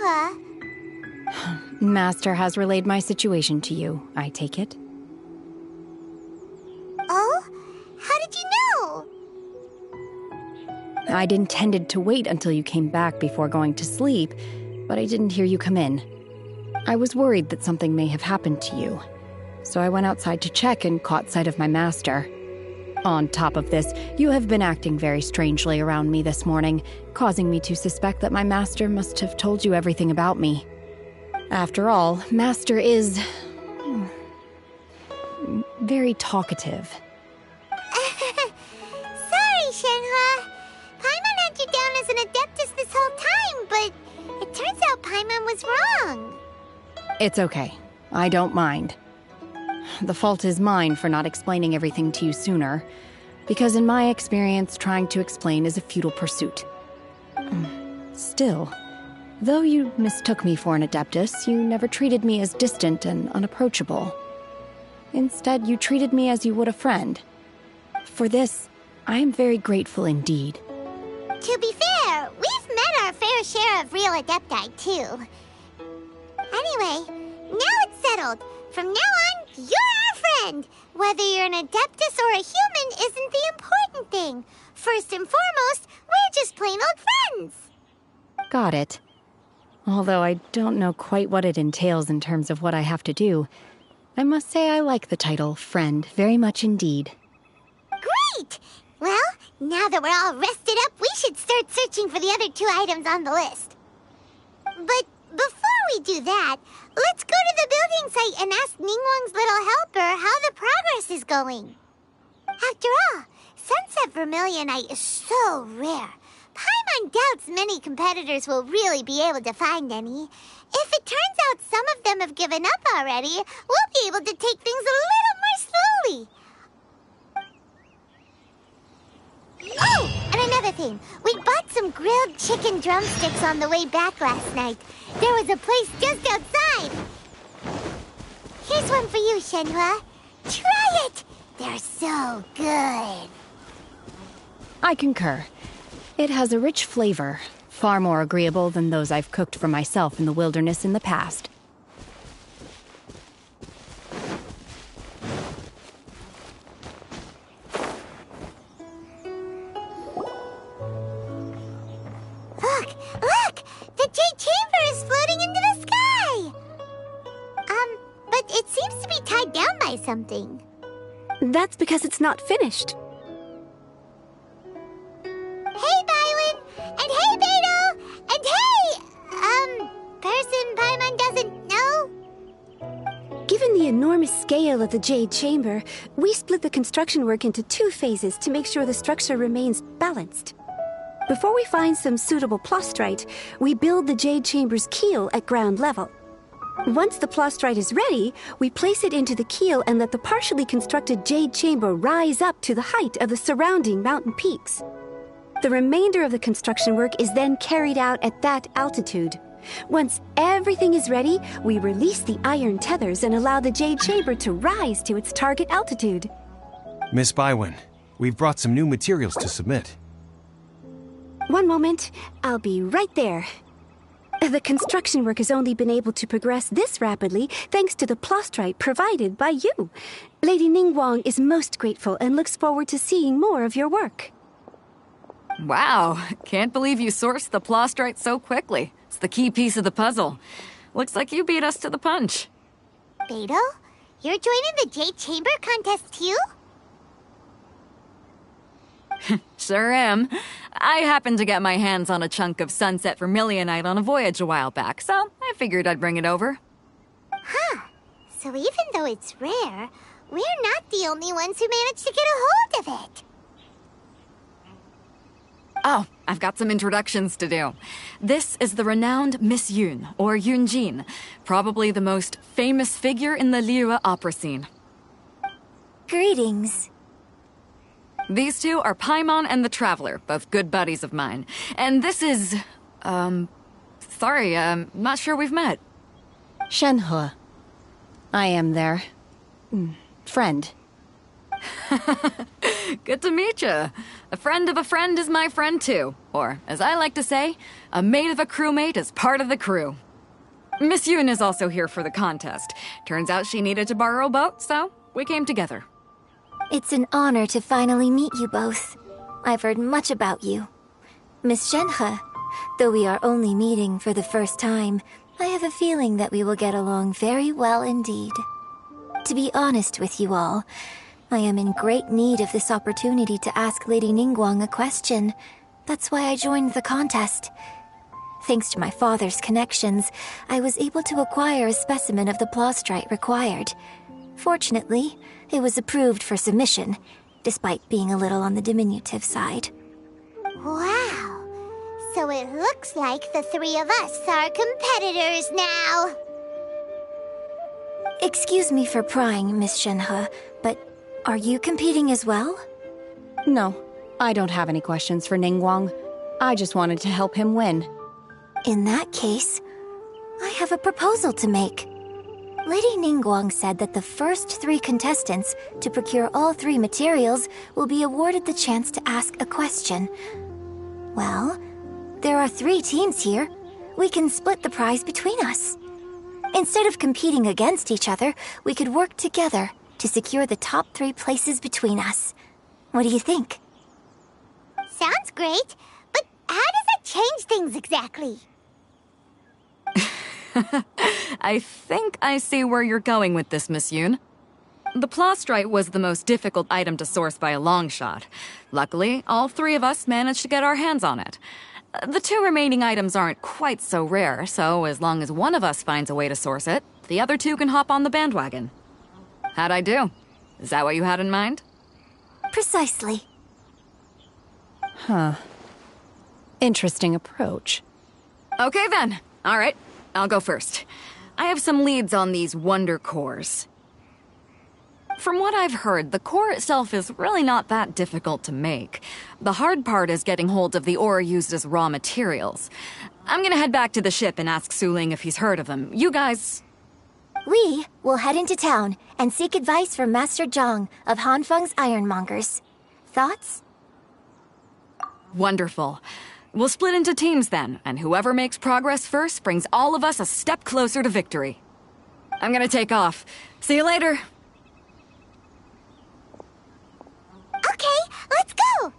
Shenhua. Master has relayed my situation to you, I take it. Oh? How did you know? I'd intended to wait until you came back before going to sleep, but I didn't hear you come in. I was worried that something may have happened to you, so I went outside to check and caught sight of my master. On top of this, you have been acting very strangely around me this morning, causing me to suspect that my master must have told you everything about me. After all, Master is very talkative. Sorry, Shenhua. Paimon had you down as an Adeptus this whole time, but it turns out Paimon was wrong. It's okay. I don't mind. The fault is mine for not explaining everything to you sooner, because in my experience, trying to explain is a futile pursuit. Still, though you mistook me for an Adeptus, you never treated me as distant and unapproachable. Instead, you treated me as you would a friend. For this, I am very grateful indeed. To be fair, we've met our fair share of real Adepti, too. Anyway, now it's settled. From now on, you're our friend. Whether you're an Adeptus or a human isn't the important thing. First and foremost, we're just plain old friends. Got it. Although I don't know quite what it entails in terms of what I have to do, I must say I like the title Friend very much indeed. Great! Well, now that we're all rested up, we should start searching for the other 2 items on the list. But before we do that, let's go to the building site and ask Ningguang's little helper how the progress is going. After all, Sunset Vermilionite is so rare. Paimon doubts many competitors will really be able to find any. If it turns out some of them have given up already, we'll be able to take things a little more slowly. Oh, and another thing. We bought some grilled chicken drumsticks on the way back last night. There was a place just outside. Here's one for you, Shenhua. Try it! They're so good. I concur. It has a rich flavor, far more agreeable than those I've cooked for myself in the wilderness in the past. Look! The Jade Chamber is floating into the sky! But it seems to be tied down by something. That's because it's not finished. Hey, Bylin! And hey, Beto! And hey! Person Paimon doesn't know? Given the enormous scale of the Jade Chamber, we split the construction work into 2 phases to make sure the structure remains balanced. Before we find some suitable plastrite, we build the Jade Chamber's keel at ground level. Once the plastrite is ready, we place it into the keel and let the partially constructed Jade Chamber rise up to the height of the surrounding mountain peaks. The remainder of the construction work is then carried out at that altitude. Once everything is ready, we release the iron tethers and allow the Jade Chamber to rise to its target altitude. Miss Bywin, we've brought some new materials to submit. One moment, I'll be right there. The construction work has only been able to progress this rapidly thanks to the plastrite provided by you. Lady Ningguang is most grateful and looks forward to seeing more of your work. Wow, can't believe you sourced the plastrite so quickly. It's the key piece of the puzzle. Looks like you beat us to the punch. Beto, you're joining the Jade Chamber contest too? Sure am. I happened to get my hands on a chunk of Sunset Vermilionite on a voyage a while back, so I figured I'd bring it over. Huh. So even though it's rare, we're not the only ones who managed to get a hold of it. Oh, I've got some introductions to do. This is the renowned Miss Yun, or Yunjin, probably the most famous figure in the Liyue opera scene. Greetings. These 2 are Paimon and the Traveler, both good buddies of mine. And this is... sorry, not sure we've met. Shenhua. I am their... friend. Good to meet you. A friend of a friend is my friend too. Or, as I like to say, a mate of a crewmate is part of the crew. Miss Yoon is also here for the contest. Turns out she needed to borrow a boat, so we came together. It's an honor to finally meet you both. I've heard much about you. Miss Shenhe, though we are only meeting for the first time, I have a feeling that we will get along very well indeed. To be honest with you all, I am in great need of this opportunity to ask Lady Ningguang a question. That's why I joined the contest. Thanks to my father's connections, I was able to acquire a specimen of the plaustrite required. Fortunately, it was approved for submission, despite being a little on the diminutive side. Wow. So it looks like the three of us are competitors now. Excuse me for prying, Miss Shenhe, but are you competing as well? No, I don't have any questions for Ningguang. I just wanted to help him win. In that case, I have a proposal to make. Lady Ningguang said that the first 3 contestants to procure all 3 materials will be awarded the chance to ask a question. Well, there are 3 teams here. We can split the prize between us. Instead of competing against each other, we could work together to secure the top 3 places between us. What do you think? Sounds great, but how does that change things exactly? I think I see where you're going with this, Miss Yoon. The plaustrite was the most difficult item to source by a long shot. Luckily, all 3 of us managed to get our hands on it. The 2 remaining items aren't quite so rare, so as long as one of us finds a way to source it, the other 2 can hop on the bandwagon. How'd I do? Is that what you had in mind? Precisely. Huh. Interesting approach. Okay then. All right. I'll go first. I have some leads on these wonder cores. From what I've heard, the core itself is really not that difficult to make. The hard part is getting hold of the ore used as raw materials. I'm gonna head back to the ship and ask Su-Ling if he's heard of them. You guys... We will head into town and seek advice from Master Zhang of Hanfeng's Ironmongers. Thoughts? Wonderful. We'll split into teams then, and whoever makes progress first brings all of us a step closer to victory. I'm gonna take off. See you later. Okay, let's go!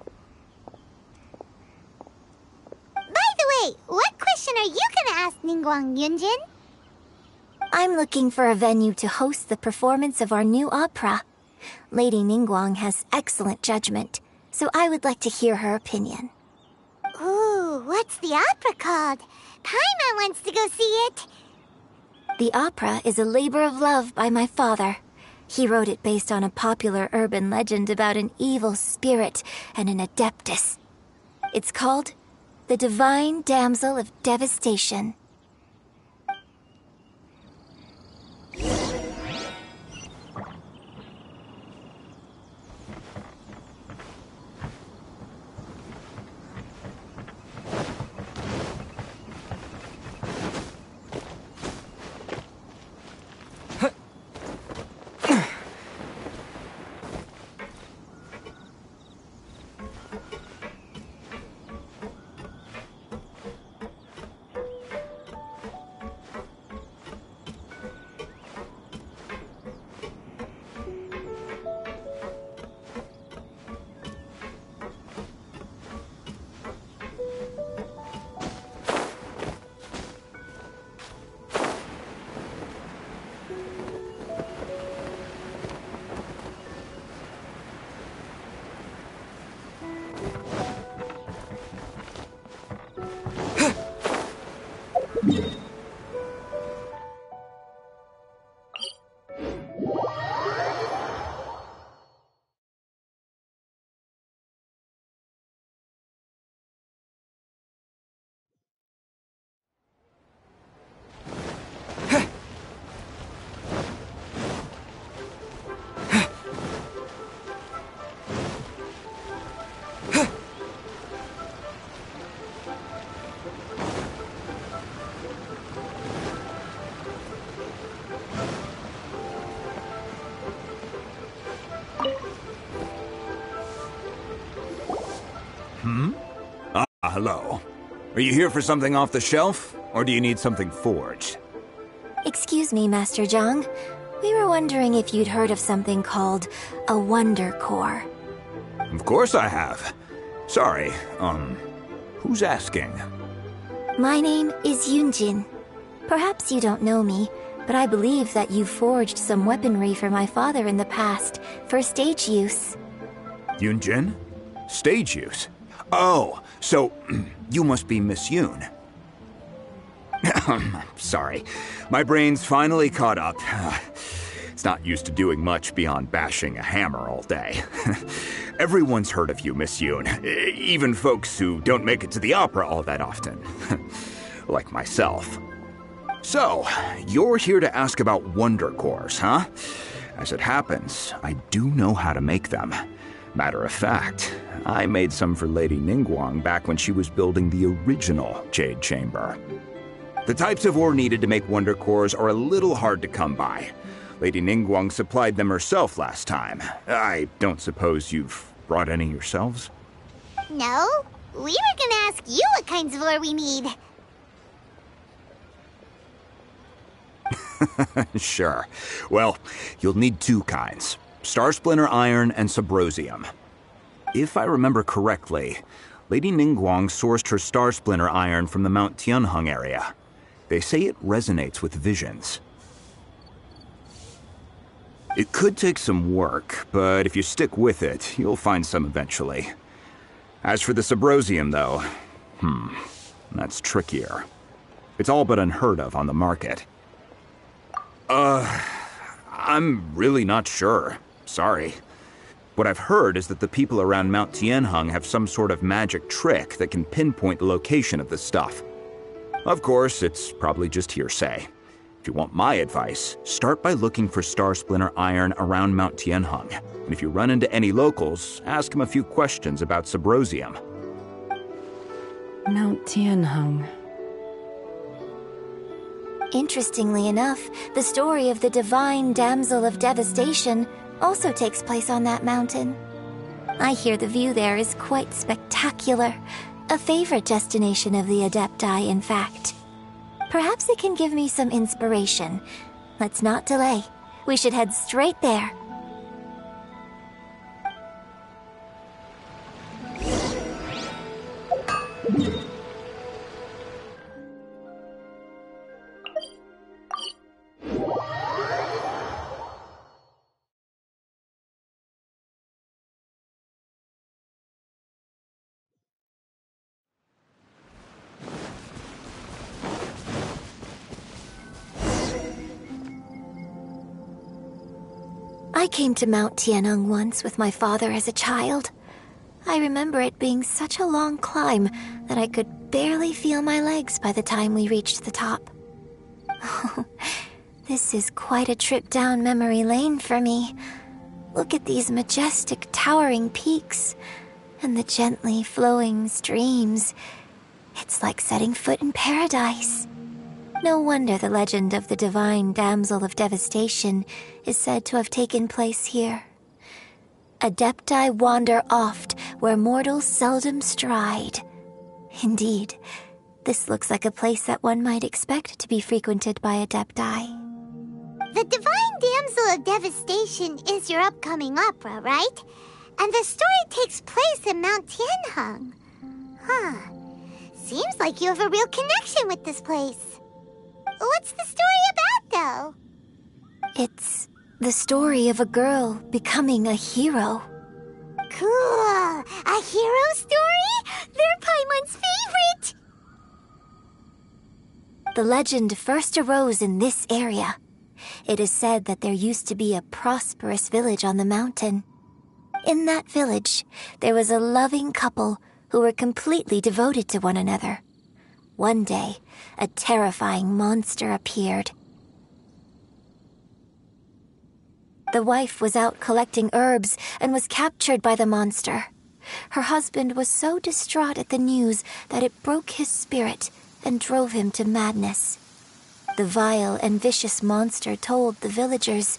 By the way, what question are you gonna ask Ningguang, Yunjin? I'm looking for a venue to host the performance of our new opera. Lady Ningguang has excellent judgment, so I would like to hear her opinion. Ooh, what's the opera called? Paimon wants to go see it. The opera is a labor of love by my father. He wrote it based on a popular urban legend about an evil spirit and an adeptus. It's called The Divine Damsel of Devastation. hello. Are you here for something off the shelf, or do you need something forged? Excuse me, Master Zhang. We were wondering if you'd heard of something called a Wonder Core. Of course I have. Sorry, who's asking? My name is Yunjin. Perhaps you don't know me, but I believe that you forged some weaponry for my father in the past, for stage use. Yunjin? Stage use? Oh, so you must be Miss Yoon. Sorry, my brain's finally caught up. It's not used to doing much beyond bashing a hammer all day. Everyone's heard of you, Miss Yoon, even folks who don't make it to the opera all that often. Like myself. So, you're here to ask about Wonder Cores, huh? As it happens, I do know how to make them. Matter of fact, I made some for Lady Ningguang back when she was building the original Jade Chamber. The types of ore needed to make Wonder Cores are a little hard to come by. Lady Ningguang supplied them herself last time. I don't suppose you've brought any yourselves? No, we were gonna ask you what kinds of ore we need. Sure. Well, you'll need two kinds. Star Splinter Iron and Subrosium. If I remember correctly, Lady Ningguang sourced her Star Splinter Iron from the Mount Tianheng area. They say it resonates with visions. It could take some work, but if you stick with it, you'll find some eventually. As for the Subrosium, though, that's trickier. It's all but unheard of on the market. I'm really not sure. Sorry. What I've heard is that the people around Mount Tianheng have some sort of magic trick that can pinpoint the location of the stuff. Of course, it's probably just hearsay. If you want my advice, start by looking for Star Splinter Iron around Mount Tianheng. And if you run into any locals, ask them a few questions about Subrosium. Mount Tianheng. Interestingly enough, the story of the divine damsel of devastation also takes place on that mountain. I hear the view there is quite spectacular. A favorite destination of the Adepti, in fact. Perhaps it can give me some inspiration. Let's not delay. We should head straight there. I came to Mount Tianheng once with my father as a child. I remember it being such a long climb that I could barely feel my legs by the time we reached the top. This is quite a trip down memory lane for me. Look at these majestic towering peaks and the gently flowing streams. It's like setting foot in paradise. No wonder the legend of the divine damsel of devastation is said to have taken place here. Adepti wander oft where mortals seldom stride. Indeed, this looks like a place that one might expect to be frequented by Adepti. The Divine Damsel of Devastation is your upcoming opera, right? And the story takes place in Mount Tianheng. Huh. Seems like you have a real connection with this place. What's the story about, though? It's the story of a girl becoming a hero. Cool. A hero story? They're Paimon's favorite. The legend first arose in this area. It is said that there used to be a prosperous village on the mountain. In that village, there was a loving couple who were completely devoted to one another. One day, a terrifying monster appeared. The wife was out collecting herbs and was captured by the monster. Her husband was so distraught at the news that it broke his spirit and drove him to madness. The vile and vicious monster told the villagers,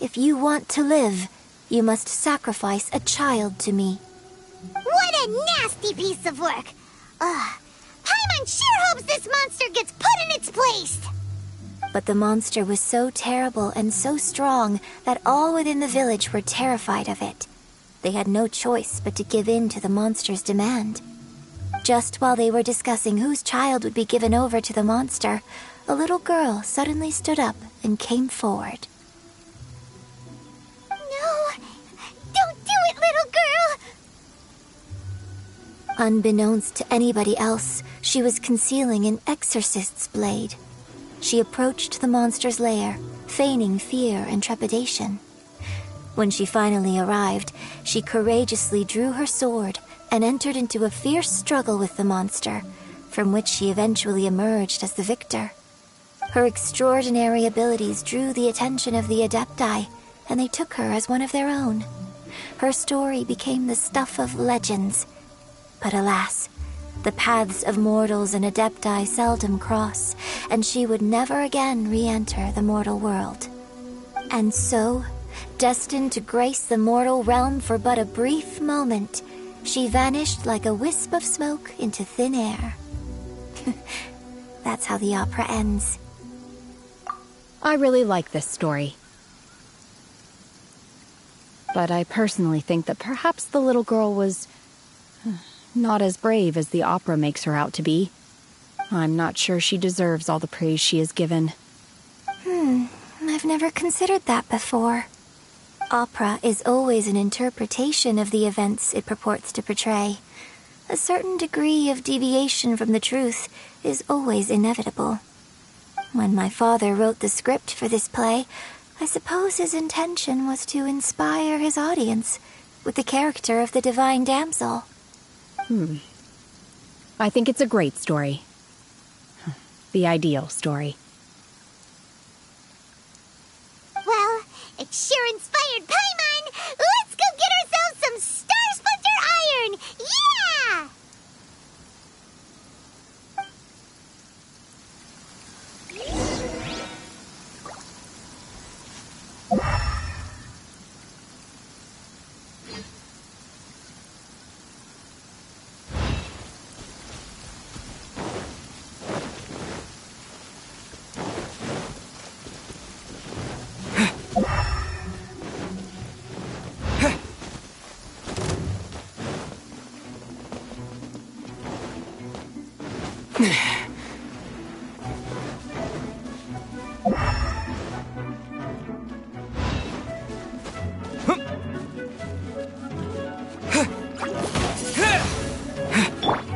"If you want to live, you must sacrifice a child to me." What a nasty piece of work! Paimon sure hopes this monster gets put in its place! But the monster was so terrible and so strong that all within the village were terrified of it. They had no choice but to give in to the monster's demand. Just while they were discussing whose child would be given over to the monster, a little girl suddenly stood up and came forward. No! Don't do it, little girl! Unbeknownst to anybody else, she was concealing an exorcist's blade. She approached the monster's lair, feigning fear and trepidation. When she finally arrived, she courageously drew her sword and entered into a fierce struggle with the monster, from which she eventually emerged as the victor. Her extraordinary abilities drew the attention of the Adepti, and they took her as one of their own. Her story became the stuff of legends. But alas, the paths of mortals and Adepti seldom cross, and she would never again re-enter the mortal world. And so, destined to grace the mortal realm for but a brief moment, she vanished like a wisp of smoke into thin air. That's how the opera ends. I really like this story. But I personally think that perhaps the little girl was not as brave as the opera makes her out to be. I'm not sure she deserves all the praise she is given. I've never considered that before. Opera is always an interpretation of the events it purports to portray. A certain degree of deviation from the truth is always inevitable. When my father wrote the script for this play, I suppose his intention was to inspire his audience with the character of the divine damsel. I think it's a great story. The ideal story. Well, it sure inspired Paimon! Let's go get ourselves some Star Splinter Iron! Yeah!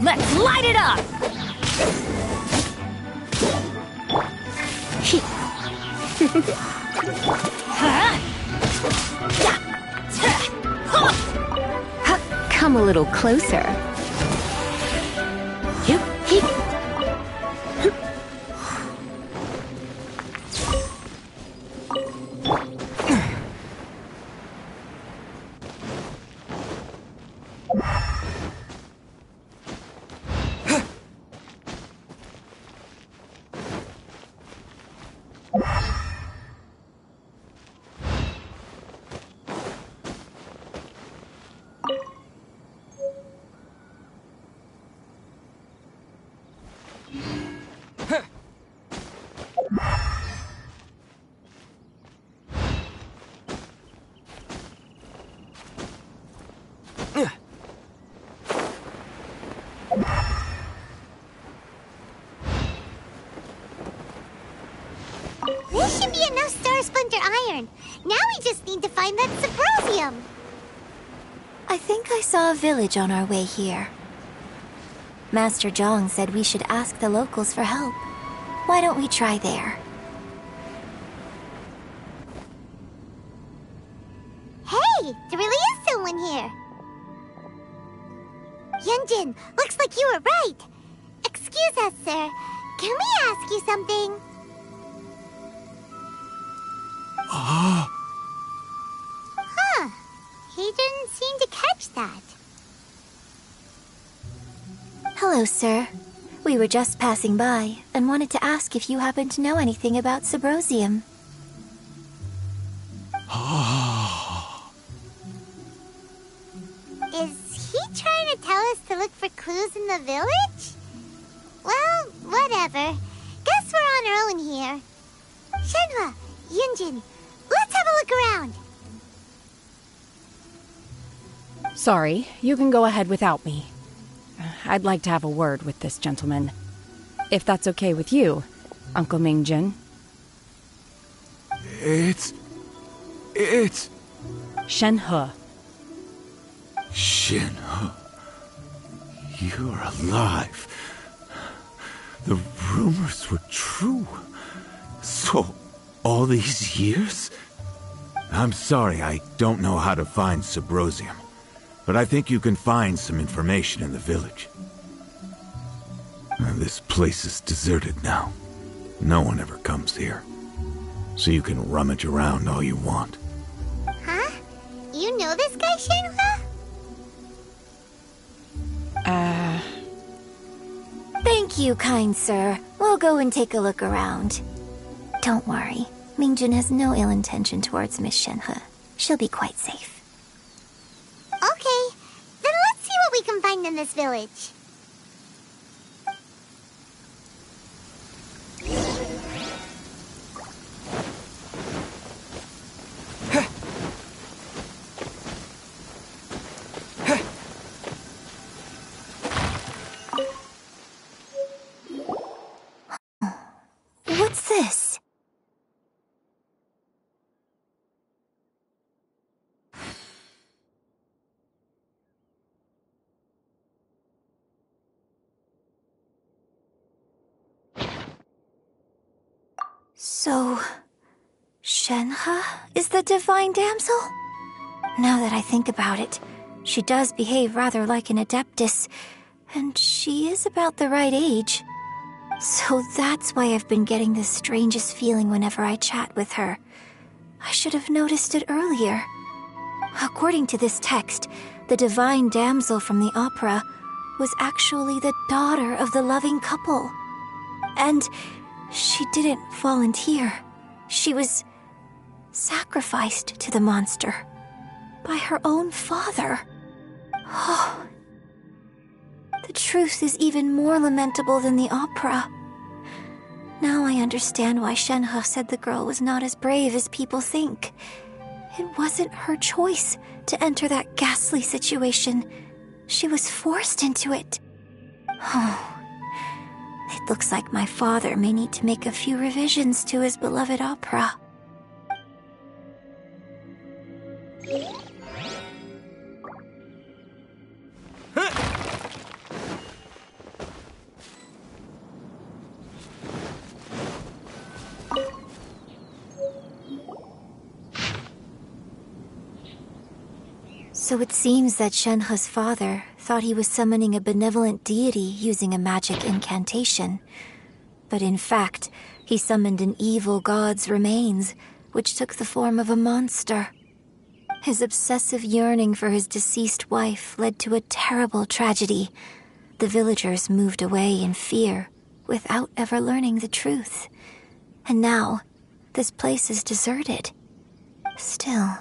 Let's light it up! Come a little closer. This should be enough Star Splinter Iron. Now we just need to find that Subrosium. I think I saw a village on our way here. Master Zhang said we should ask the locals for help. Why don't we try there? Hey, there really is someone here. Yunjin, looks like you were right. Excuse us, sir. Can we ask you something? Huh. He didn't seem to catch that. Hello, sir. We were just passing by and wanted to ask if you happen to know anything about Subrosium. Is he trying to tell us to look for clues in in the village? Well, whatever. Guess we're on our own here. Shenhua, Yunjin, let's have a look around. Sorry, you can go ahead without me. I'd like to have a word with this gentleman. If that's okay with you, Uncle Mingjin. It's... Shenhe. Shenhe. You're alive. The rumors were true. So, all these years? I'm sorry, I don't know how to find Subrosium. But I think you can find some information in the village. This place is deserted now. No one ever comes here. So you can rummage around all you want. Huh? You know this guy, Shenhua? Thank you, kind sir. We'll go and take a look around. Don't worry. Mingjin has no ill intention towards Miss Shenhe. She'll be quite safe. Okay, then let's see what we can find in this village. What's this? So, Shenhe is the divine damsel? Now that I think about it, she does behave rather like an adeptus, and she is about the right age. So that's why I've been getting the strangest feeling whenever I chat with her. I should have noticed it earlier. According to this text, the divine damsel from the opera was actually the daughter of the loving couple. And she didn't volunteer. She was sacrificed to the monster by her own father. Oh, the truth is even more lamentable than the opera. Now I understand why Shenhe said the girl was not as brave as people think. It wasn't her choice to enter that ghastly situation. She was forced into it. Oh, it looks like my father may need to make a few revisions to his beloved opera. So it seems that Shenhe's father thought he was summoning a benevolent deity using a magic incantation. But in fact, he summoned an evil god's remains, which took the form of a monster. His obsessive yearning for his deceased wife led to a terrible tragedy. The villagers moved away in fear, without ever learning the truth. And now, this place is deserted. Still,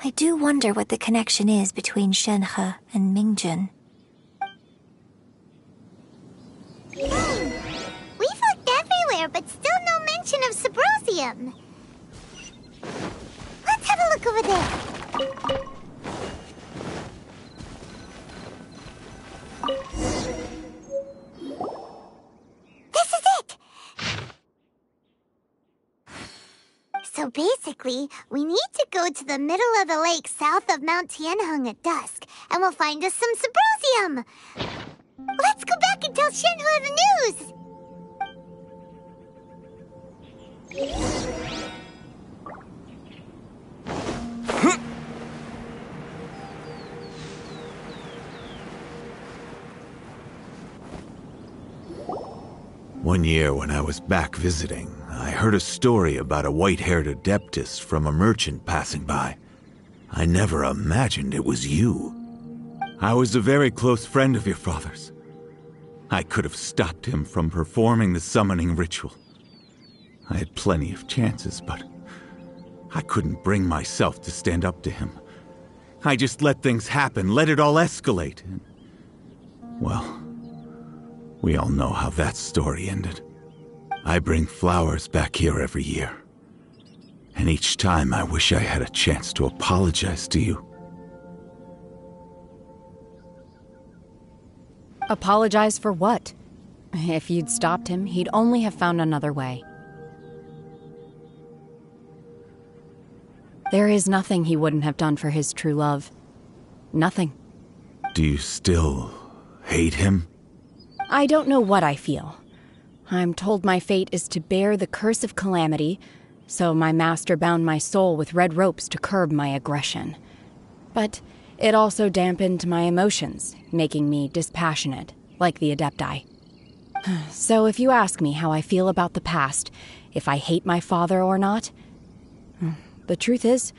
I do wonder what the connection is between Shenhe and Mingjin. We've looked everywhere, but still no mention of Subrosium. Let's have a look over there. This is it! So basically, we need to go to the middle of the lake south of Mount Tianheng at dusk, and we'll find us some Subrosium! Let's go back and tell Shenhua the news! One year when I was back visiting, I heard a story about a white-haired adeptus from a merchant passing by. I never imagined it was you. I was a very close friend of your father's. I could have stopped him from performing the summoning ritual. I had plenty of chances, but I couldn't bring myself to stand up to him. I just let things happen, let it all escalate. And, well, We all know how that story ended. I bring flowers back here every year. And each time I wish I had a chance to apologize to you. Apologize for what? If you'd stopped him, he'd only have found another way. There is nothing he wouldn't have done for his true love. Nothing. Do you still hate him? I don't know what I feel. I'm told my fate is to bear the curse of calamity, so my master bound my soul with red ropes to curb my aggression. But it also dampened my emotions, making me dispassionate, like the Adepti. So if you ask me how I feel about the past, if I hate my father or not, the truth is,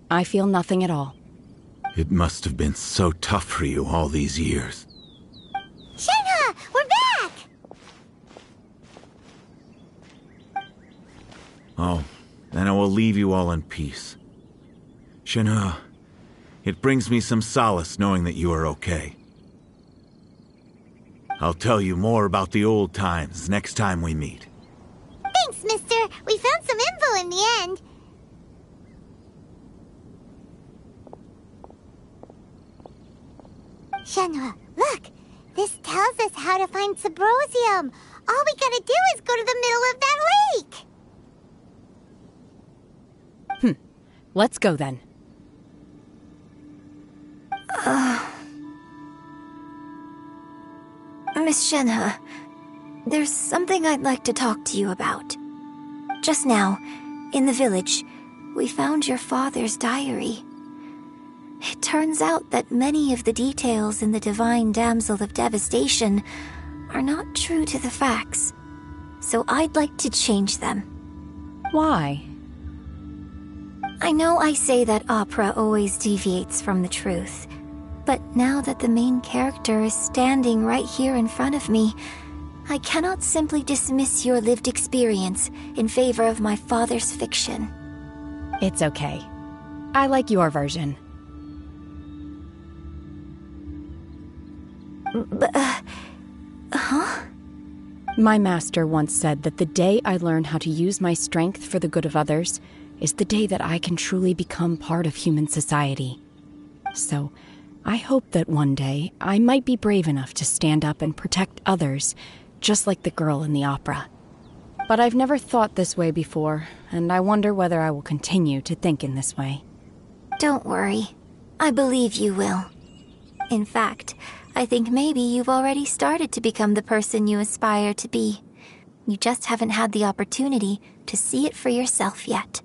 I feel nothing at all. It must have been so tough for you all these years. Shenhe, we're back! Oh, then I will leave you all in peace. Shenhe, it brings me some solace knowing that you are okay. I'll tell you more about the old times next time we meet. Thanks, mister. We found some info in the end. Shenhe, look. This tells us how to find Subrosium. All we gotta do is go to the middle of that lake. Let's go then. Miss Shenhe, there's something I'd like to talk to you about. Just now, in the village, we found your father's diary. It turns out that many of the details in the Divine Damsel of Devastation are not true to the facts, so I'd like to change them. Why? I know I say that opera always deviates from the truth, but now that the main character is standing right here in front of me, I cannot simply dismiss your lived experience in favor of my father's fiction. It's okay. I like your version. My master once said that the day I learn how to use my strength for the good of others is the day that I can truly become part of human society. So, I hope that one day I might be brave enough to stand up and protect others, just like the girl in the opera. But I've never thought this way before, and I wonder whether I will continue to think in this way. Don't worry. I believe you will. In fact, I think maybe you've already started to become the person you aspire to be. You just haven't had the opportunity to see it for yourself yet.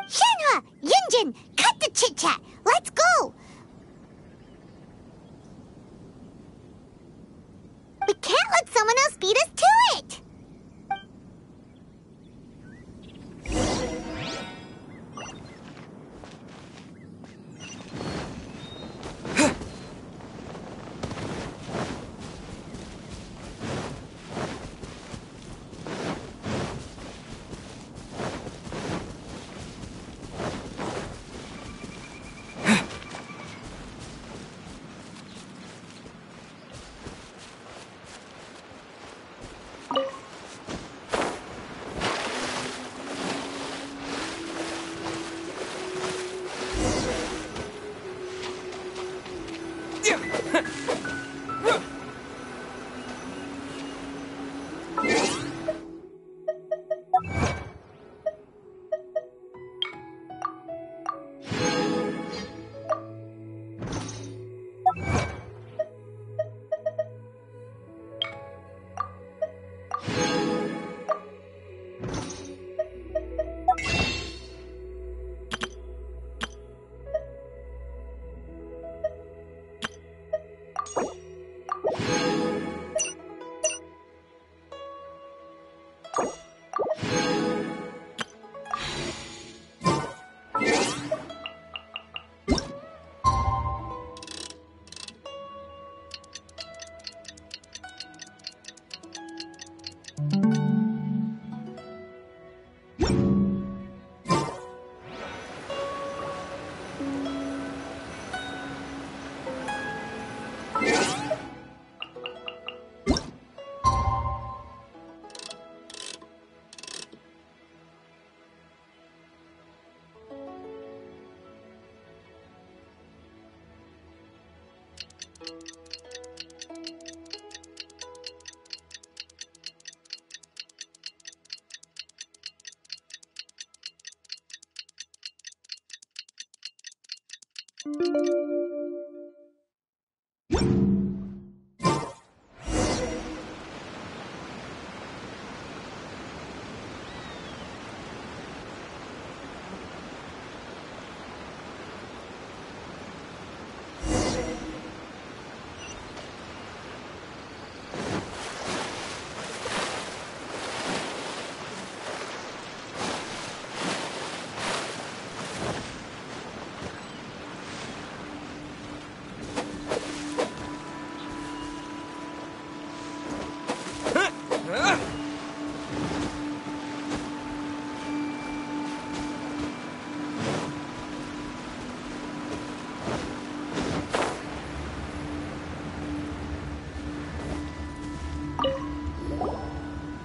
Shenhe! Yunjin! Cut the chit-chat! Let's go! We can't let someone else beat us to it!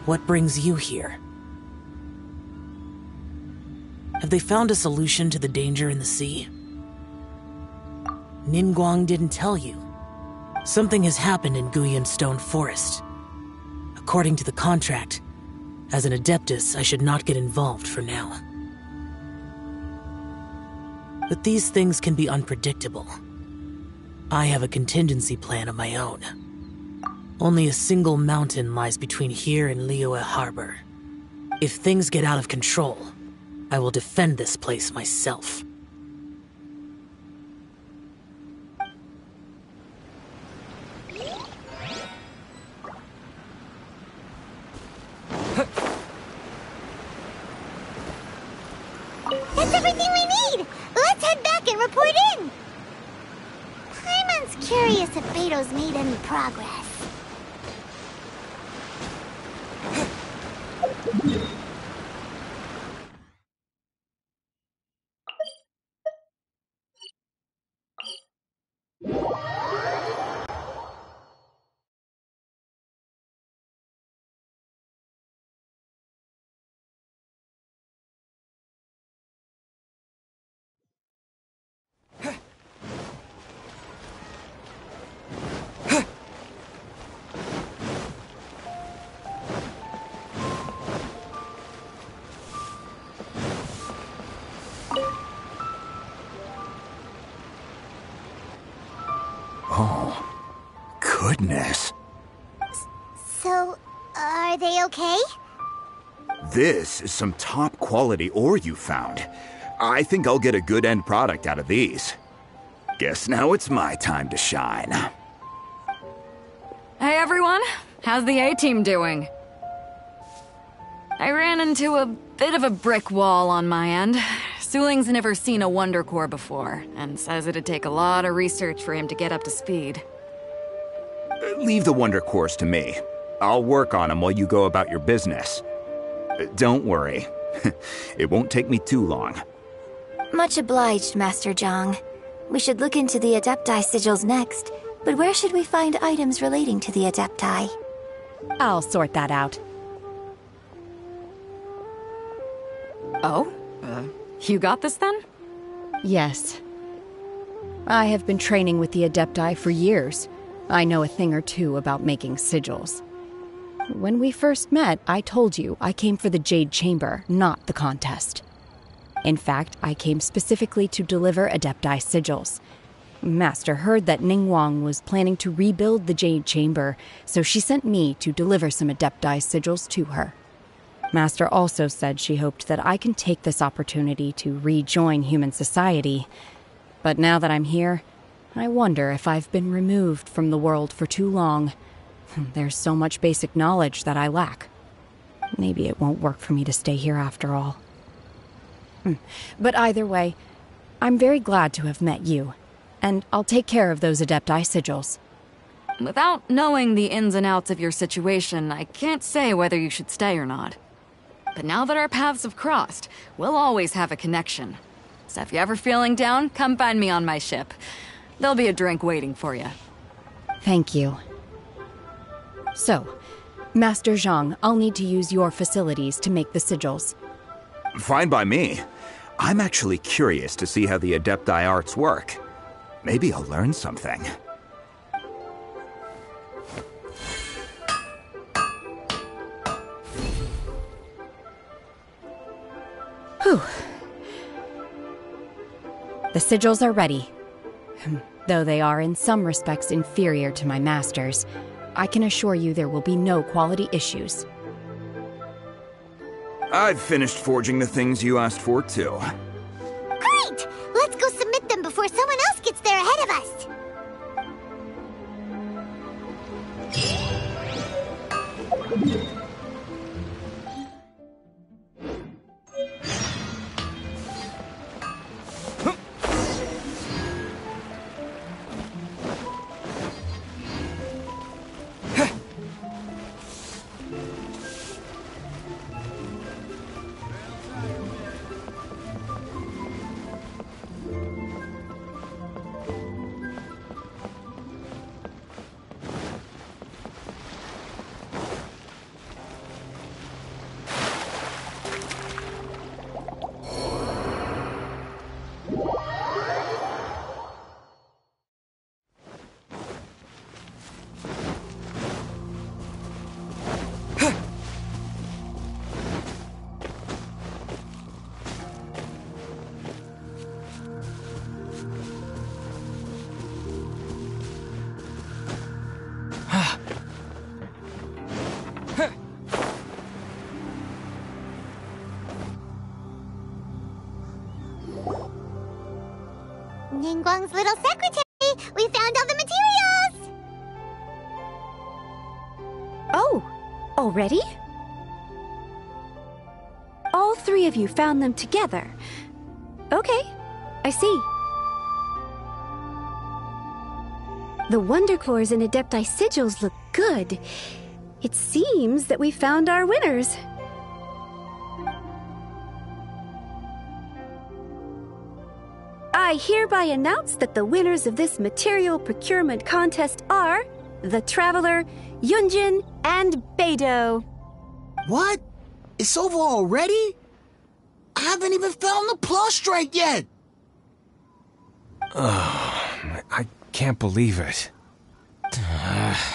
What brings you here? Have they found a solution to the danger in the sea? Ningguang didn't tell you. Something has happened in Guyan Stone Forest. According to the contract, as an Adeptus, I should not get involved for now. But these things can be unpredictable. I have a contingency plan of my own. Only a single mountain lies between here and Liyue Harbor. If things get out of control, I will defend this place myself. That's everything we need! Let's head back and report in! Paimon's curious if Beto's made any progress. Oh, goodness. So, are they okay? This is some top quality ore you found. I think I'll get a good end product out of these. Guess now it's my time to shine. Hey everyone, how's the A-team doing? I ran into a bit of a brick wall on my end. Suling's never seen a Wonder Core before, and says it'd take a lot of research for him to get up to speed. Leave the Wonder Cores to me. I'll work on them while you go about your business. Don't worry. It won't take me too long. Much obliged, Master Zhang. We should look into the Adepti sigils next, but where should we find items relating to the Adepti? I'll sort that out. Oh? You got this then? Yes. I have been training with the Adepti for years. I know a thing or two about making sigils. When we first met, I told you I came for the Jade Chamber, not the contest. In fact, I came specifically to deliver Adepti sigils. Master heard that Ningguang was planning to rebuild the Jade Chamber, so she sent me to deliver some Adepti sigils to her. Master also said she hoped that I can take this opportunity to rejoin human society. But now that I'm here, I wonder if I've been removed from the world for too long. There's so much basic knowledge that I lack. Maybe it won't work for me to stay here after all. But either way, I'm very glad to have met you, and I'll take care of those Adepti sigils. Without knowing the ins and outs of your situation, I can't say whether you should stay or not. But now that our paths have crossed, we'll always have a connection. So if you're ever feeling down, come find me on my ship. There'll be a drink waiting for you. Thank you. So, Master Zhang, I'll need to use your facilities to make the sigils. Fine by me. I'm actually curious to see how the Adepti arts work. Maybe I'll learn something. Whew. The sigils are ready. Though they are in some respects inferior to my master's, I can assure you there will be no quality issues. I've finished forging the things you asked for, too. Great! Let's go submit them before someone else gets there ahead of us. Ningguang's little secretary! We found all the materials! Oh, already? All three of you found them together. Okay, I see. The Wonder Cores and Adepti sigils look good. It seems that we found our winners. I hereby announce that the winners of this material procurement contest are the Traveler, Yunjin, and Beidou. What? It's over already? I haven't even found the plustrate yet! I can't believe it.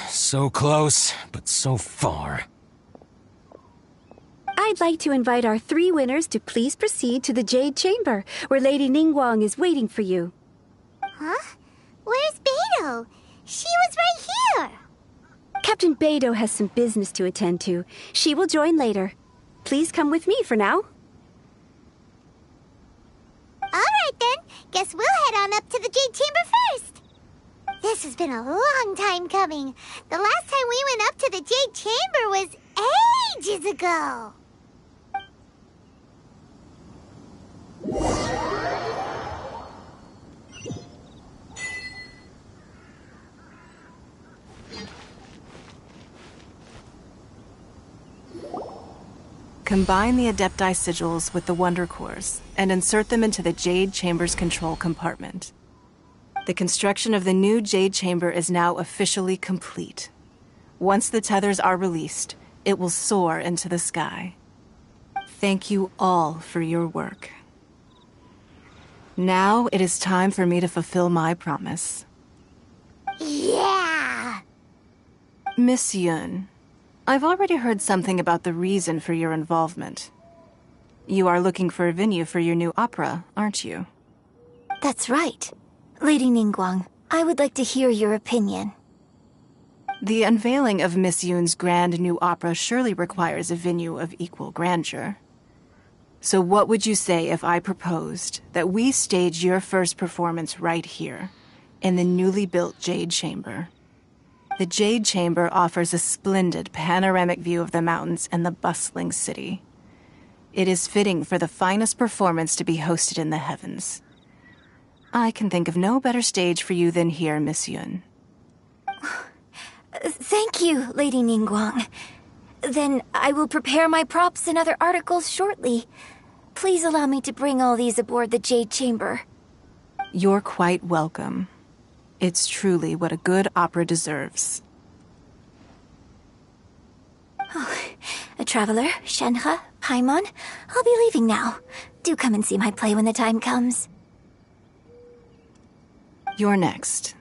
So close, but so far. I'd like to invite our three winners to please proceed to the Jade Chamber, where Lady Ningguang is waiting for you. Huh? Where's Beidou? She was right here! Captain Beidou has some business to attend to. She will join later. Please come with me for now. Alright then, guess we'll head on up to the Jade Chamber first. This has been a long time coming. The last time we went up to the Jade Chamber was ages ago. Combine the Adepti sigils with the Wonder Cores and insert them into the Jade Chamber's control compartment. The construction of the new Jade Chamber is now officially complete. Once the tethers are released, it will soar into the sky. Thank you all for your work. Now it is time for me to fulfill my promise. Yeah! Miss Yun, I've already heard something about the reason for your involvement. You are looking for a venue for your new opera, aren't you? That's right. Lady Ningguang, I would like to hear your opinion. The unveiling of Miss Yun's grand new opera surely requires a venue of equal grandeur. So what would you say if I proposed that we stage your first performance right here, in the newly built Jade Chamber? The Jade Chamber offers a splendid panoramic view of the mountains and the bustling city. It is fitting for the finest performance to be hosted in the heavens. I can think of no better stage for you than here, Miss Yun. Thank you, Lady Ningguang. Then I will prepare my props and other articles shortly. Please allow me to bring all these aboard the Jade Chamber. You're quite welcome. It's truly what a good opera deserves. Oh, a traveler, Shenhe, Paimon, I'll be leaving now. Do come and see my play when the time comes. You're next.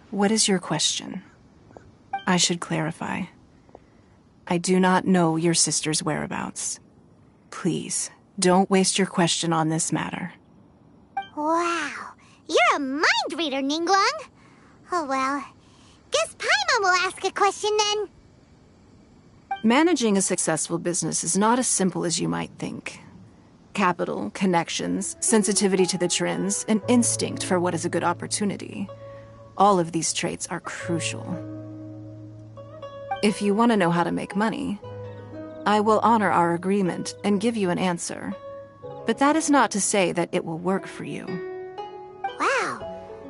What is your question? I should clarify. I do not know your sister's whereabouts. Please, Don't waste your question on this matter. Wow. You're a mind reader, Ningguang. Oh, well. Guess Paimon will ask a question then. Managing a successful business is not as simple as you might think. Capital, connections, sensitivity to the trends, and instinct for what is a good opportunity. All of these traits are crucial. If you want to know how to make money, I will honor our agreement and give you an answer. But that is not to say that it will work for you. Wow.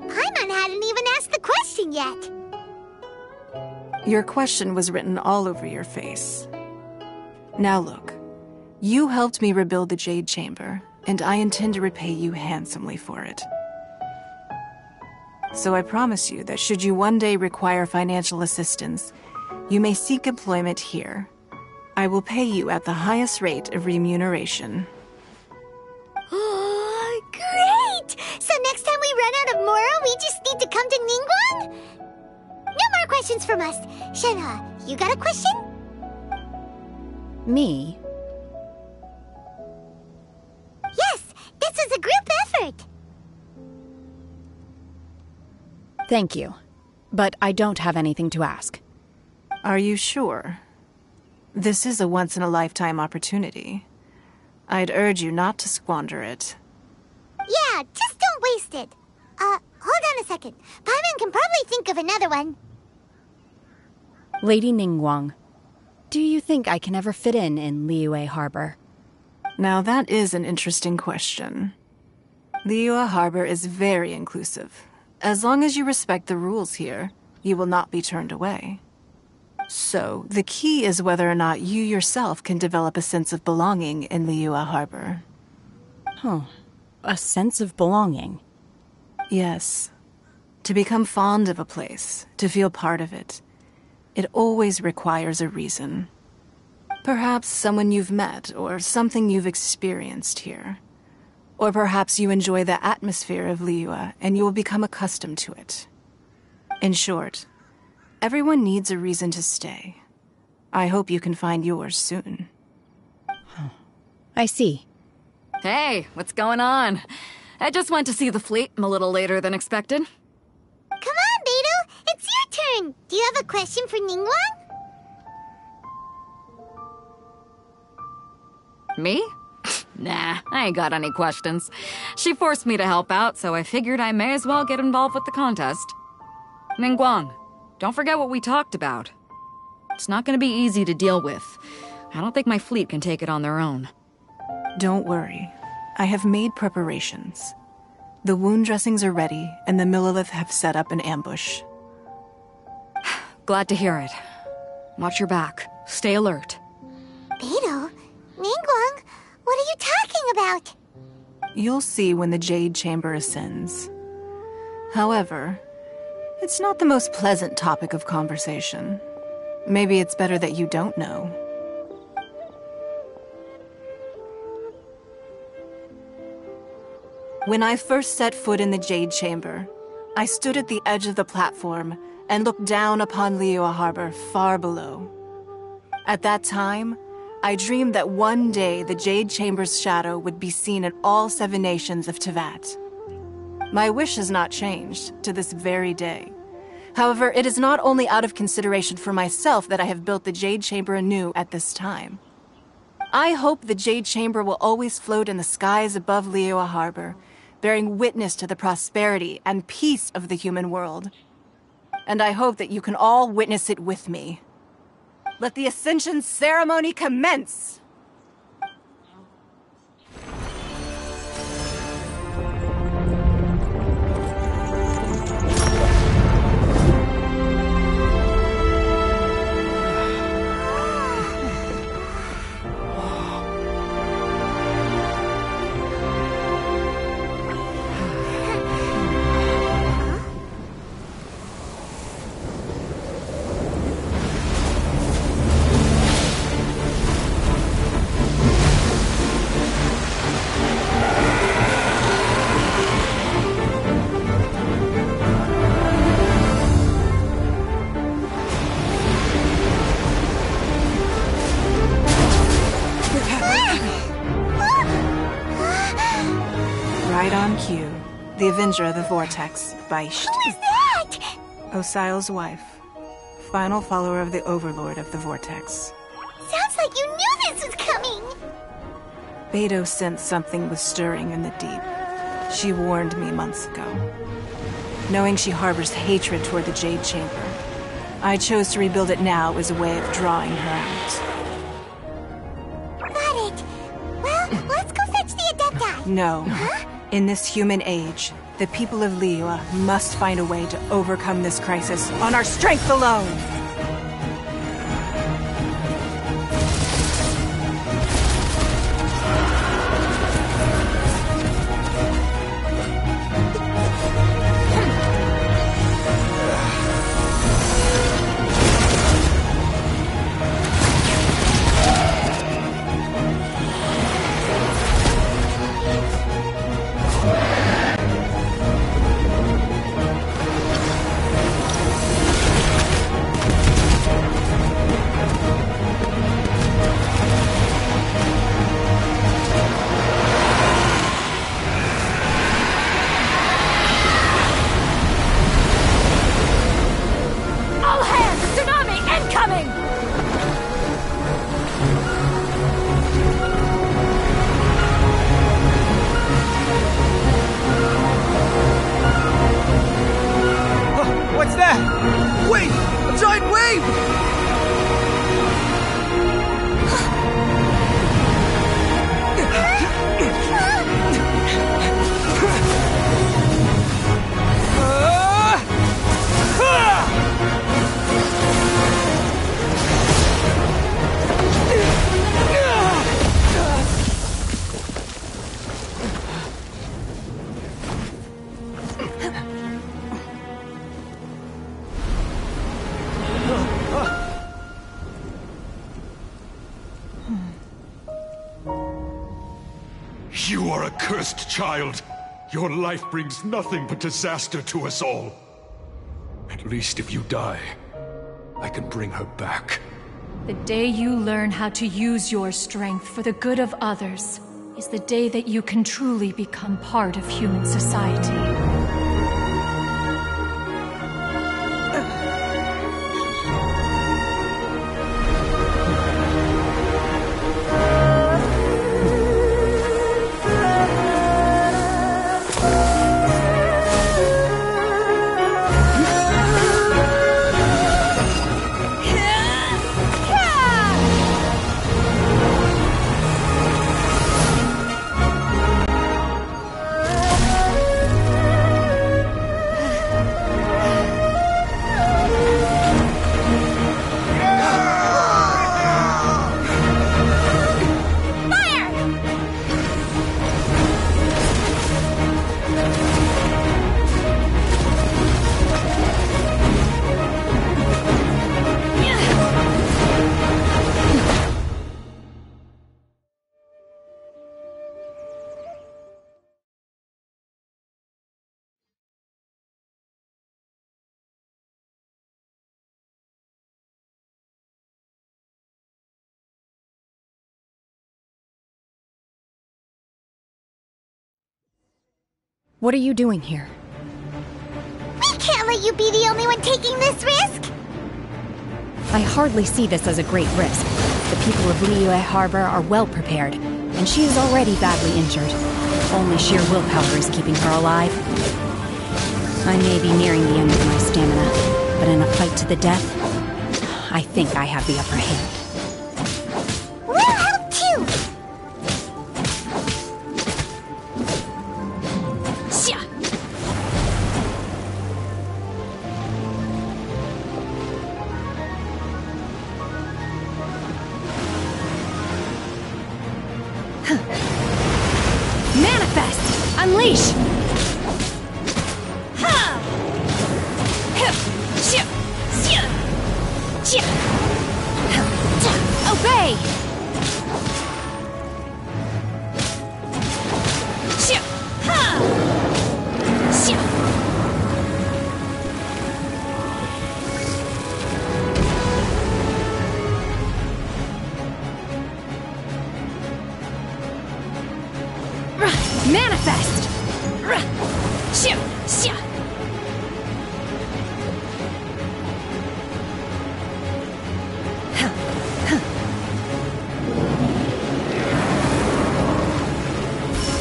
Paimon hadn't even asked the question yet. Your question was written all over your face. Now look, you helped me rebuild the Jade Chamber, and I intend to repay you handsomely for it. So I promise you that should you one day require financial assistance, you may seek employment here. I will pay you at the highest rate of remuneration. Oh, great! So next time we run out of Moro, we just need to come to Ningguang? No more questions from us. Shenhe, you got a question? Me? Yes, this is a group effort. Thank you. But I don't have anything to ask. Are you sure? This is a once-in-a-lifetime opportunity. I'd urge you not to squander it. Yeah, just don't waste it. Hold on a second. Paimon can probably think of another one. Lady Ningguang, do you think I can ever fit in Liyue Harbor? Now that is an interesting question. Liyue Harbor is very inclusive. As long as you respect the rules here, you will not be turned away. So, the key is whether or not you yourself can develop a sense of belonging in Liyue Harbor. Huh. A sense of belonging? Yes. To become fond of a place, to feel part of it, it always requires a reason. Perhaps someone you've met, or something you've experienced here. Or perhaps you enjoy the atmosphere of Liyue, and you will become accustomed to it. In short, everyone needs a reason to stay. I hope you can find yours soon. I see. Hey, what's going on? I just went to see the fleet. I'm a little later than expected. Come on, Beidou. It's your turn. Do you have a question for Ningguang? Me? Nah, I ain't got any questions. She forced me to help out, so I figured I may as well get involved with the contest. Ningguang, don't forget what we talked about. It's not gonna be easy to deal with. I don't think my fleet can take it on their own. Don't worry. I have made preparations. The wound dressings are ready, and the Millilith have set up an ambush. Glad to hear it. Watch your back. Stay alert. Beidou? Ningguang? What are you talking about? You'll see when the Jade Chamber ascends. However, it's not the most pleasant topic of conversation. Maybe it's better that you don't know. When I first set foot in the Jade Chamber, I stood at the edge of the platform and looked down upon Liyue Harbor far below. At that time, I dreamed that one day the Jade Chamber's shadow would be seen in all 7 nations of Teyvat. My wish has not changed to this very day. However, it is not only out of consideration for myself that I have built the Jade Chamber anew at this time. I hope the Jade Chamber will always float in the skies above Liyue Harbor, bearing witness to the prosperity and peace of the human world. And I hope that you can all witness it with me. Let the Ascension ceremony commence! Right on cue. The Avenger of the Vortex, Beisht. Who is that? Osial's wife. Final follower of the Overlord of the Vortex. Sounds like you knew this was coming. Beidou sensed something was stirring in the deep. She warned me months ago. Knowing she harbors hatred toward the Jade Chamber, I chose to rebuild it now as a way of drawing her out. Got it. Well, let's go fetch the Adepti. No. Huh? In this human age, the people of Liyue must find a way to overcome this crisis on our strength alone! What's that? Wait! A giant wave! You are a cursed child. Your life brings nothing but disaster to us all. At least if you die, I can bring her back. The day you learn how to use your strength for the good of others is the day that you can truly become part of human society. What are you doing here? We can't let you be the only one taking this risk! I hardly see this as a great risk. The people of Liyue Harbor are well prepared, and she is already badly injured. Only sheer willpower is keeping her alive. I may be nearing the end of my stamina, but in a fight to the death, I think I have the upper hand. We'll help too! Manifest! Unleash! Obey! Manifest!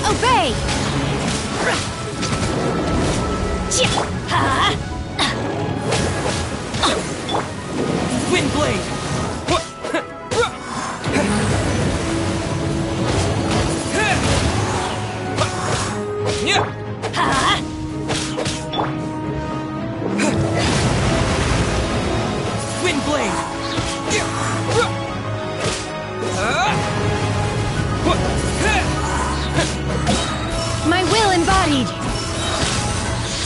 Obey! Wind blade! Wind blade! My will embodied!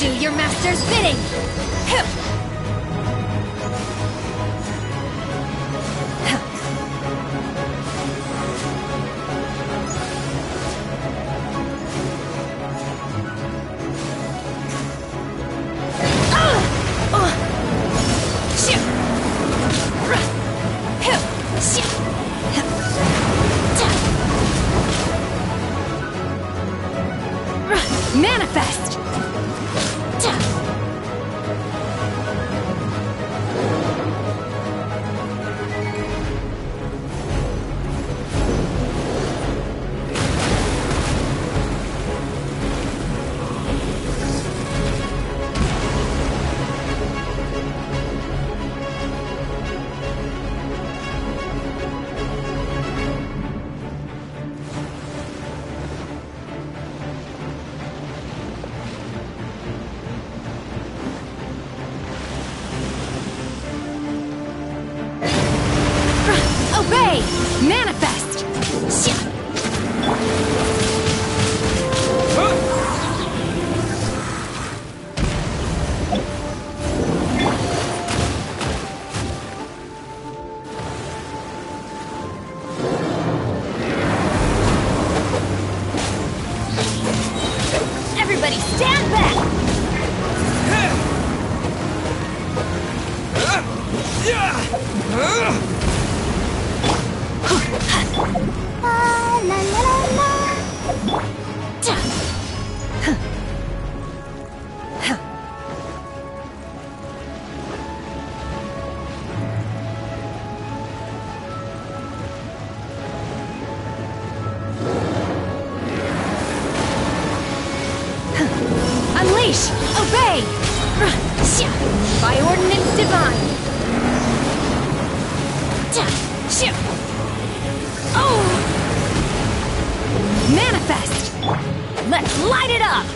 Do your master's bidding! Manifest! Obey! Manifest! Everybody stand back! La la la la. Unleash! Obey! By ordinance divine! Oh! Manifest! Let's light it up!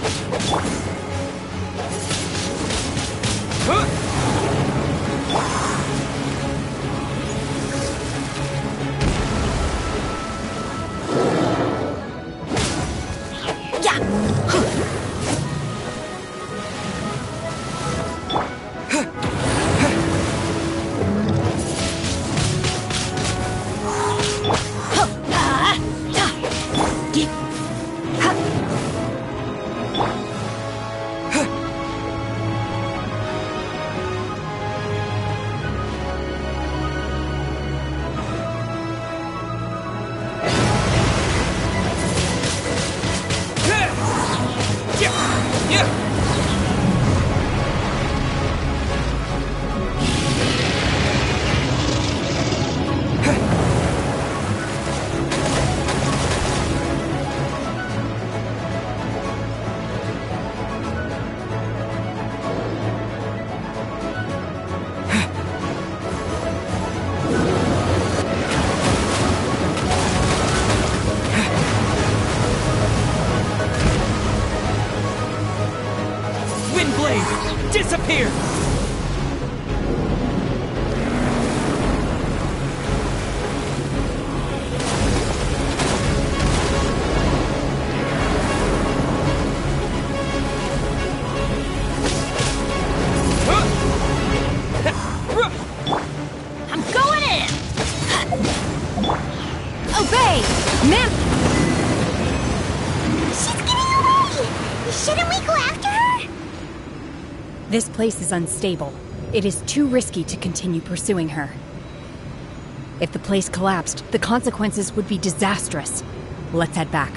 Wind blade! Disappear! I'm going in! Obey! Man! She's getting away! Shouldn't we go after her? This place is unstable. It is too risky to continue pursuing her. If the place collapsed, the consequences would be disastrous. Let's head back.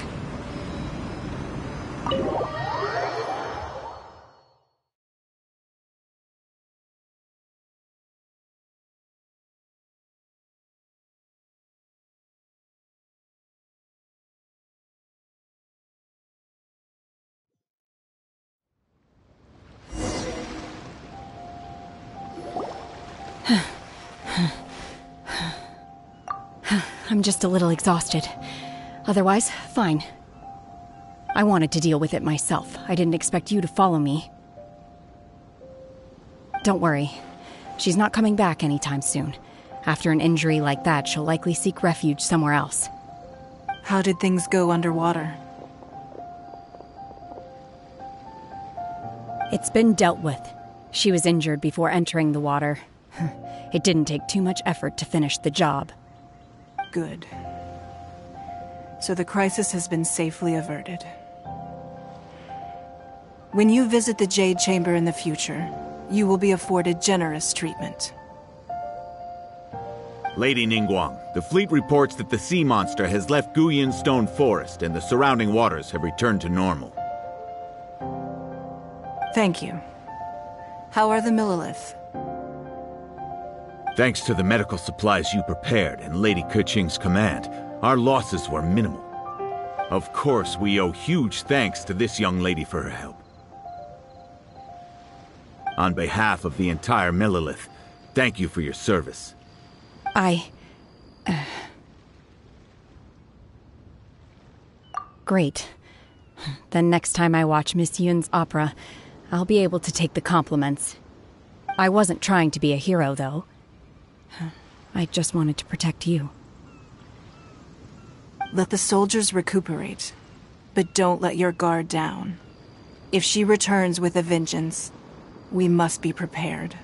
I'm just a little exhausted. Otherwise, fine. I wanted to deal with it myself. I didn't expect you to follow me. Don't worry. She's not coming back anytime soon. After an injury like that, she'll likely seek refuge somewhere else. How did things go underwater? It's been dealt with. She was injured before entering the water. It didn't take too much effort to finish the job. Good. So the crisis has been safely averted. When you visit the Jade Chamber in the future, you will be afforded generous treatment. Lady Ningguang, the fleet reports that the sea monster has left Guyan Stone Forest and the surrounding waters have returned to normal. Thank you. How are the Millilith? Thanks to the medical supplies you prepared and Lady Keqing's command, our losses were minimal. Of course, we owe huge thanks to this young lady for her help. On behalf of the entire Millilith, thank you for your service. Great. Then next time I watch Miss Yun's opera, I'll be able to take the compliments. I wasn't trying to be a hero, though. I just wanted to protect you. Let the soldiers recuperate, but don't let your guard down. If she returns with a vengeance, we must be prepared.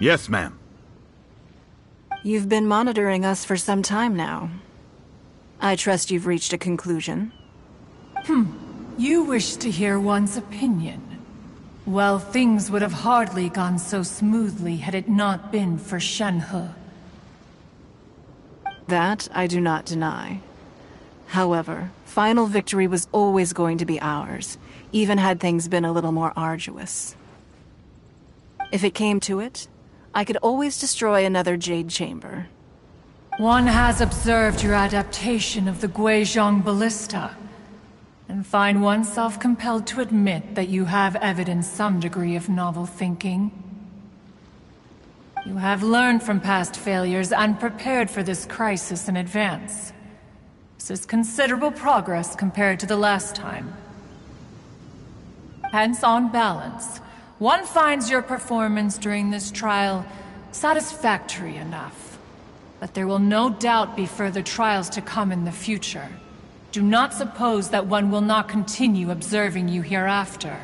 Yes, ma'am. You've been monitoring us for some time now. I trust you've reached a conclusion. You wish to hear one's opinion. Well, things would have hardly gone so smoothly had it not been for Shenhe. That I do not deny. However, final victory was always going to be ours, even had things been a little more arduous. If it came to it, I could always destroy another Jade Chamber. One has observed your adaptation of the Guizhong Ballista, and find oneself compelled to admit that you have evidenced some degree of novel thinking. You have learned from past failures and prepared for this crisis in advance. This is considerable progress compared to the last time. Hence, on balance, one finds your performance during this trial satisfactory enough. But there will no doubt be further trials to come in the future. Do not suppose that one will not continue observing you hereafter.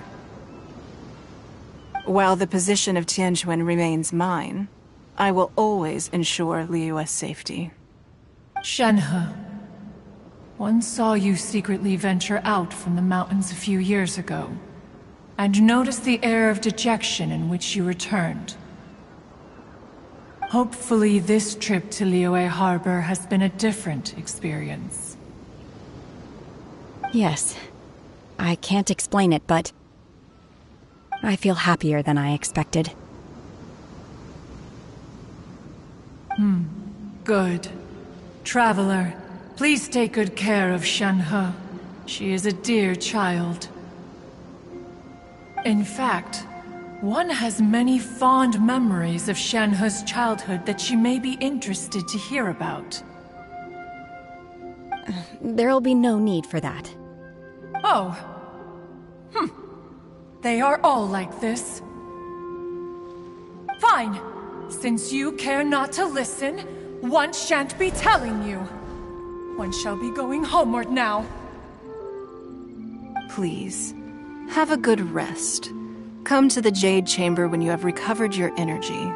While the position of Tianquan remains mine, I will always ensure Liyue's safety. Shenhe, one saw you secretly venture out from the mountains a few years ago, and noticed the air of dejection in which you returned. Hopefully this trip to Liyue Harbor has been a different experience. Yes. I can't explain it, but I feel happier than I expected. Good. Traveler, please take good care of Shenhe. She is a dear child. In fact, one has many fond memories of Shenhe's childhood that she may be interested to hear about. There'll be no need for that. Oh. They are all like this. Fine. Since you care not to listen, one shan't be telling you. One shall be going homeward now. Please, have a good rest. Come to the Jade Chamber when you have recovered your energy.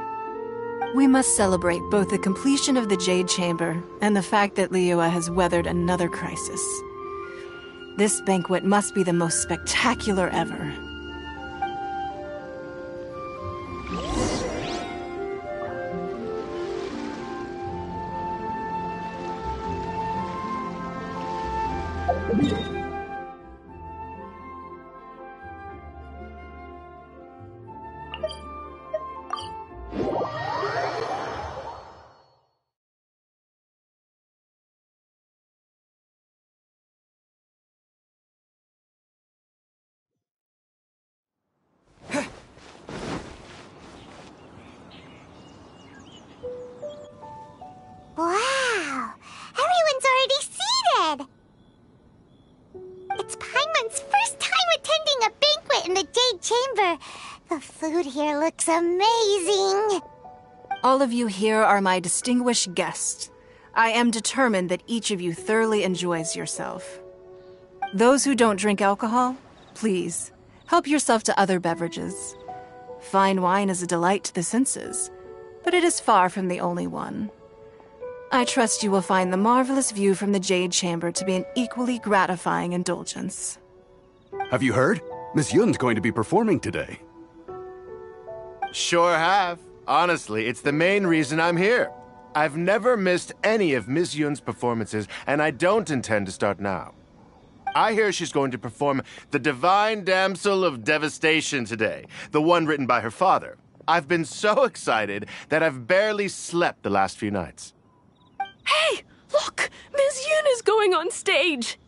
We must celebrate both the completion of the Jade Chamber and the fact that Liyue has weathered another crisis. This banquet must be the most spectacular ever. Wow! The food here looks amazing. All of you here are my distinguished guests. I am determined that each of you thoroughly enjoys yourself. Those who don't drink alcohol, please, help yourself to other beverages. Fine wine is a delight to the senses, but it is far from the only one. I trust you will find the marvelous view from the Jade Chamber to be an equally gratifying indulgence. Have you heard? Miss Yun's going to be performing today. Sure have. Honestly, it's the main reason I'm here. I've never missed any of Miss Yun's performances, and I don't intend to start now. I hear she's going to perform The Divine Damsel of Devastation today, the one written by her father. I've been so excited that I've barely slept the last few nights. Hey, look! Miss Yun is going on stage!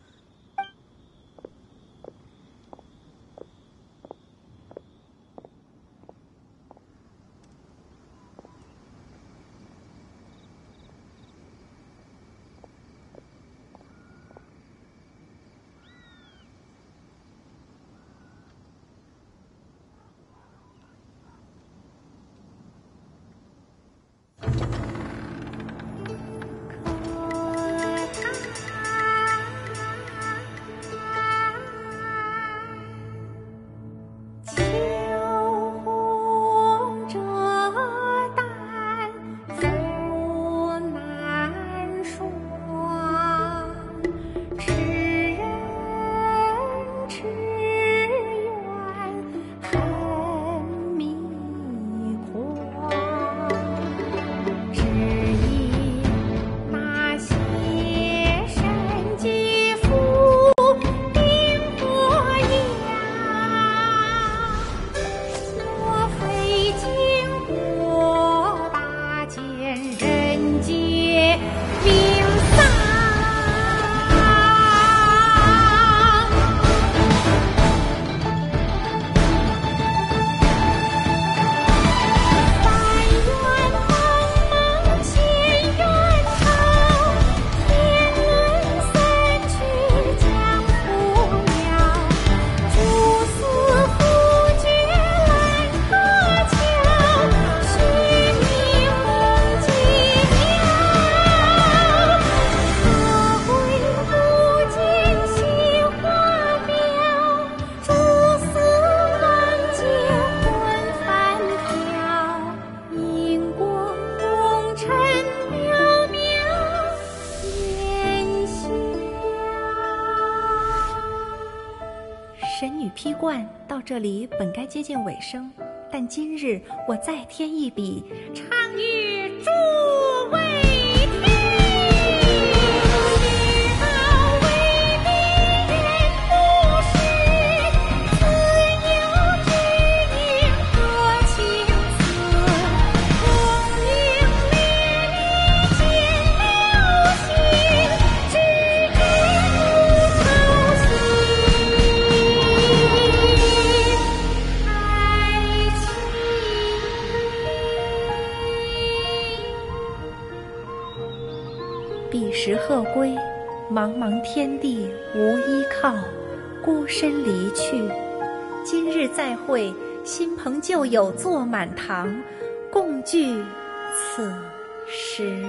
这里本该接近尾声，但今日我再添一笔，唱与诸位听。是道为民言不实，自有知音多情思。功名利利见了心，知之不操心。彼时鹤归，茫茫天地无依靠，孤身离去。今日再会，新朋旧友坐满堂，共聚此时。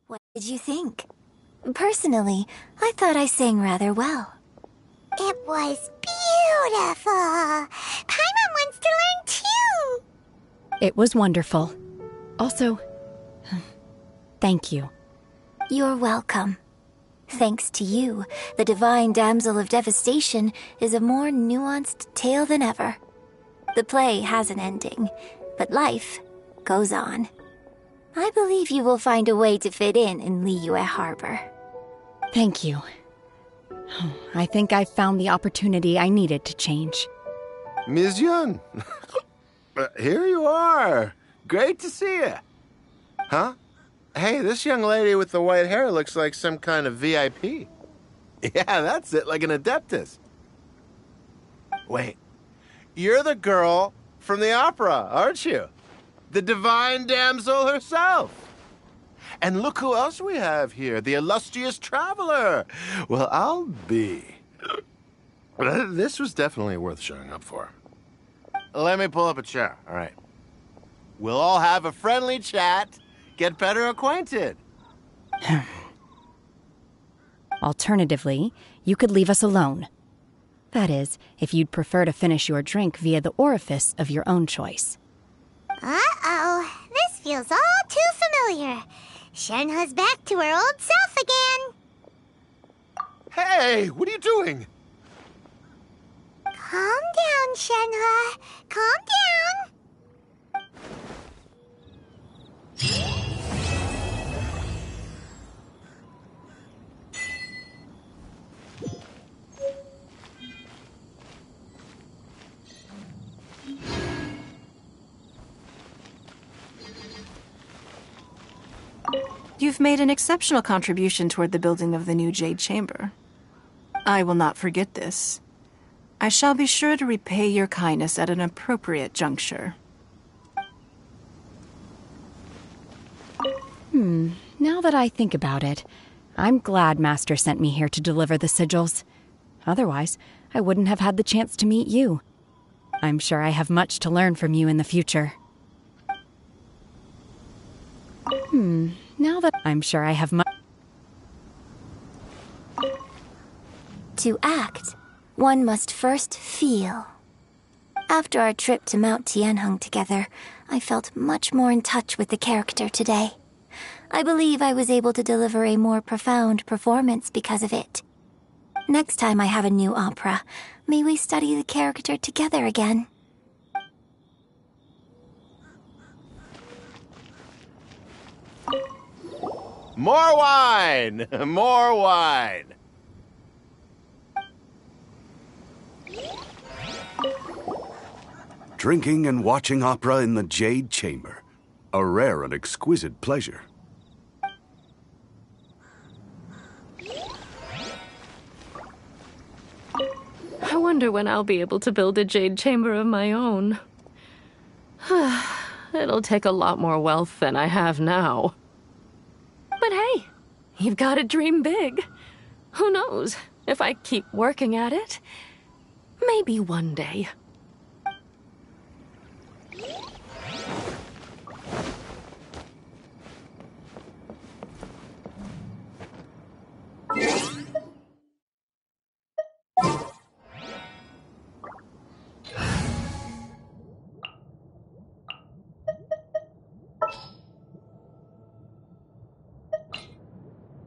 What did you think? Personally, I thought I sang rather well. It was beautiful. Paimon wants to learn too. It was wonderful. Also, thank you. You're welcome. Thanks to you, the Divine Damsel of Devastation is a more nuanced tale than ever. The play has an ending, but life goes on. I believe you will find a way to fit in Liyue Harbor. Thank you. I think I've found the opportunity I needed to change. Ms. Yun, here you are. Great to see you. Huh? Hey, this young lady with the white hair looks like some kind of VIP. Yeah, that's it, like an Adeptus. Wait, you're the girl from the opera, aren't you? The Divine Damsel herself. And look who else we have here, the illustrious traveler. Well, I'll be. This was definitely worth showing up for. Let me pull up a chair, all right? We'll all have a friendly chat, get better acquainted. Alternatively, you could leave us alone. That is, if you'd prefer to finish your drink via the orifice of your own choice. Uh-oh, this feels all too familiar. Shenhe's back to her old self again. Hey, what are you doing? Calm down, Shenhe. Calm down. You've made an exceptional contribution toward the building of the new Jade Chamber. I will not forget this. I shall be sure to repay your kindness at an appropriate juncture. Now that I think about it, I'm glad Master sent me here to deliver the sigils. Otherwise, I wouldn't have had the chance to meet you. I'm sure I have much to learn from you in the future. Now that I'm sure I have much... To act, one must first feel. After our trip to Mount Tianheng together, I felt much more in touch with the character today. I believe I was able to deliver a more profound performance because of it. Next time I have a new opera, may we study the character together again. More wine! More wine! Drinking and watching opera in the Jade Chamber. A rare and exquisite pleasure. I wonder when I'll be able to build a jade chamber of my own. It'll take a lot more wealth than I have now. But hey, you've got to dream big. Who knows? If I keep working at it, maybe one day.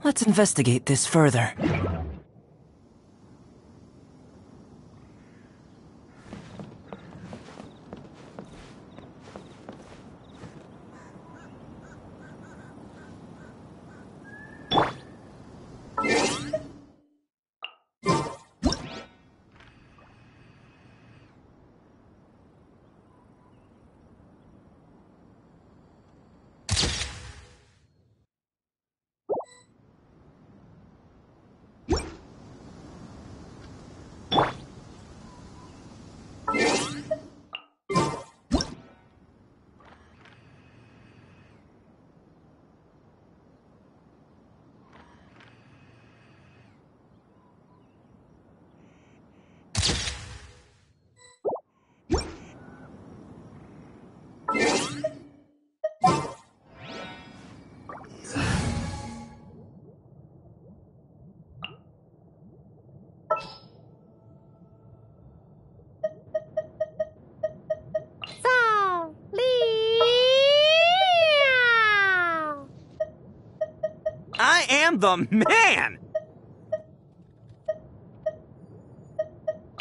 Let's investigate this further. I am the man!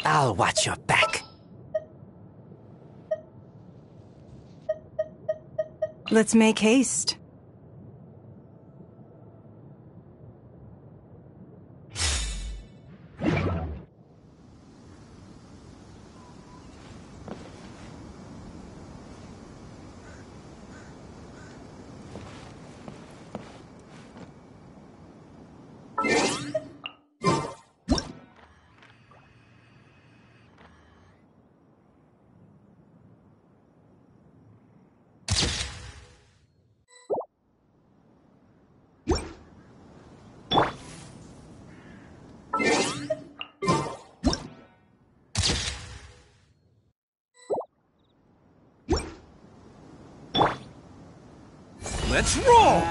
I'll watch your back. Let's make haste. Let's roll!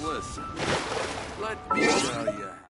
Listen, let me tell you